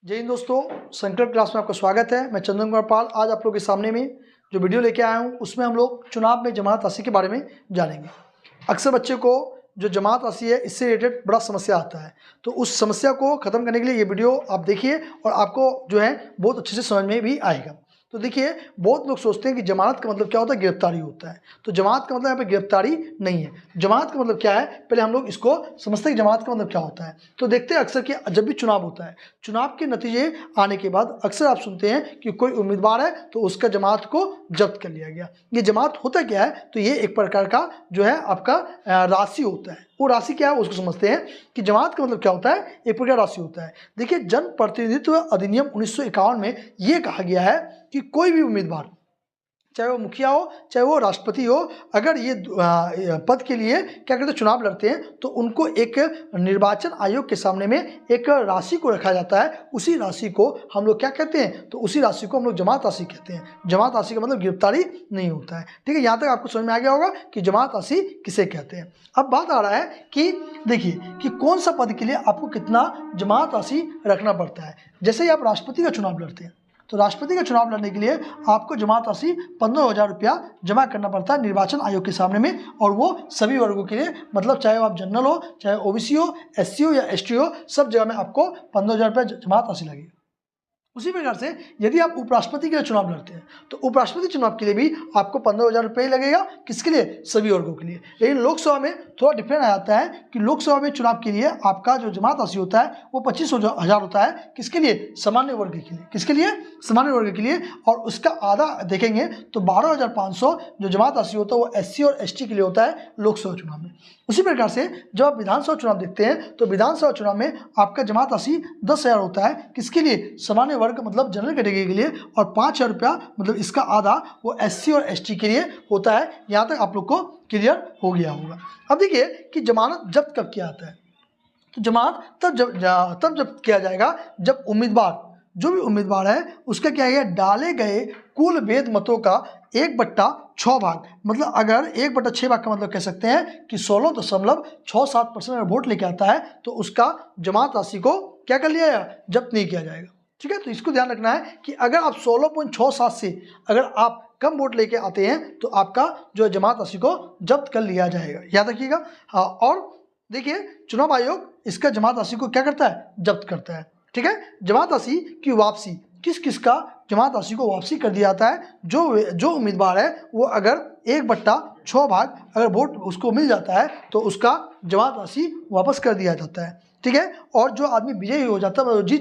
जय हिंद दोस्तों, संकल्प क्लास में आपका स्वागत है। मैं चंदन कुमार पाल आज आप लोगों के सामने में जो वीडियो लेके आया हूँ उसमें हम लोग चुनाव में जमात राशि के बारे में जानेंगे। अक्सर बच्चे को जो जमात राशि है इससे रिलेटेड बड़ा समस्या आता है, तो उस समस्या को ख़त्म करने के लिए ये वीडियो आप देखिए और आपको जो है बहुत अच्छे से समझ में भी आएगा। तो देखिए, बहुत लोग सोचते हैं कि जमानत का मतलब क्या होता है, गिरफ्तारी होता है। तो जमानत का मतलब यहाँ पे गिरफ्तारी नहीं है। जमानत का मतलब क्या है, पहले हम लोग इसको समझते हैं कि जमानत का मतलब क्या होता है। तो देखते हैं अक्सर कि जब भी चुनाव होता है, चुनाव के नतीजे आने के बाद अक्सर आप सुनते हैं कि कोई उम्मीदवार है तो उसका जमात को जब्त कर लिया गया। ये जमात होता क्या है, तो ये एक प्रकार का जो है आपका राशि होता है। वो राशि क्या है उसको समझते हैं कि जमात का मतलब क्या होता है, एक प्रकार राशि होता है। देखिए, जन प्रतिनिधित्व अधिनियम 1951 में ये कहा गया है कि कोई भी उम्मीदवार, चाहे वो मुखिया हो चाहे वो राष्ट्रपति हो, अगर ये पद के लिए क्या करते हैं, चुनाव लड़ते हैं, तो उनको एक निर्वाचन आयोग के सामने में एक राशि को रखा जाता है। उसी राशि को हम लोग क्या कहते हैं, तो उसी राशि को हम लोग जमात राशि कहते हैं। जमात राशि का मतलब गिरफ्तारी नहीं होता है। ठीक है, यहाँ तक आपको समझ में आ गया होगा कि जमात राशि किसे कहते हैं। अब बात आ रहा है कि देखिए कि कौन सा पद के लिए आपको कितना जमात राशि रखना पड़ता है। जैसे ही आप राष्ट्रपति का चुनाव लड़ते हैं, तो राष्ट्रपति का चुनाव लड़ने के लिए आपको जमात राशि 15,000 रुपया जमा करना पड़ता है निर्वाचन आयोग के सामने में। और वो सभी वर्गों के लिए, मतलब चाहे आप जनरल हो, चाहे ओबीसी हो, एससी हो या एसटी हो, सब जगह में आपको 15,000 रुपया जमात राशि लगेगी। उसी प्रकार से यदि आप उपराष्ट्रपति के लिए चुनाव लड़ते हैं, तो उपराष्ट्रपति चुनाव के लिए भी आपको 15,000 रुपये लगेगा। किसके लिए, सभी वर्गों के लिए। लेकिन लोकसभा में थोड़ा डिफरेंट आ जाता है कि लोकसभा में चुनाव के लिए आपका जो जमात राशि होता है वो 25,000 होता है। किसके लिए, सामान्य वर्ग के लिए। किसके लिए, सामान्य वर्ग के लिए। और उसका आधा देखेंगे तो 12,500 जो जमात राशि होता है वो एससी और एसटी के लिए होता है लोकसभा चुनाव में। उसी प्रकार से जब आप विधानसभा चुनाव देखते हैं, तो विधानसभा चुनाव में आपका जमात राशि 10,000 होता है। किसके लिए, सामान्य वर्ग मतलब जनरल कैटेगरी के लिए। और 5,000 रुपया मतलब इसका आधा वो एससी और एसटी के लिए होता है। यहाँ तक आप लोग को क्लियर हो गया होगा। अब देखिए कि जमानत जब्त कब किया जाता है, तो जमानत तब जब्त किया जाएगा जब उम्मीदवार, जो भी उम्मीदवार है, उसका क्या है, डाले गए कुल वेद मतों का 1/6 भाग, मतलब अगर 1/6 भाग का मतलब कह सकते हैं कि 16.67% अगर वोट लेके आता है, तो उसका जमात राशि को क्या कर लिया जाएगा, जब्त नहीं किया जाएगा। ठीक है, तो इसको ध्यान रखना है कि अगर आप 16.67 से अगर आप कम वोट लेके आते हैं, तो आपका जो जमात राशि को जब्त कर लिया जाएगा। याद रखिएगा। हाँ, और देखिए, चुनाव आयोग इसका जमात राशि को क्या करता है, जब्त करता है। ठीक है, जमात राशि की वापसी किस किस का जमात राशि को वापसी कर दिया जाता है, जो उम्मीदवार है वो अगर 1/6 भाग अगर वोट उसको मिल जाता है, तो उसका जमात राशि वापस कर दिया जाता है। ठीक है, और जो आदमी विजयी हो जाता है, जीत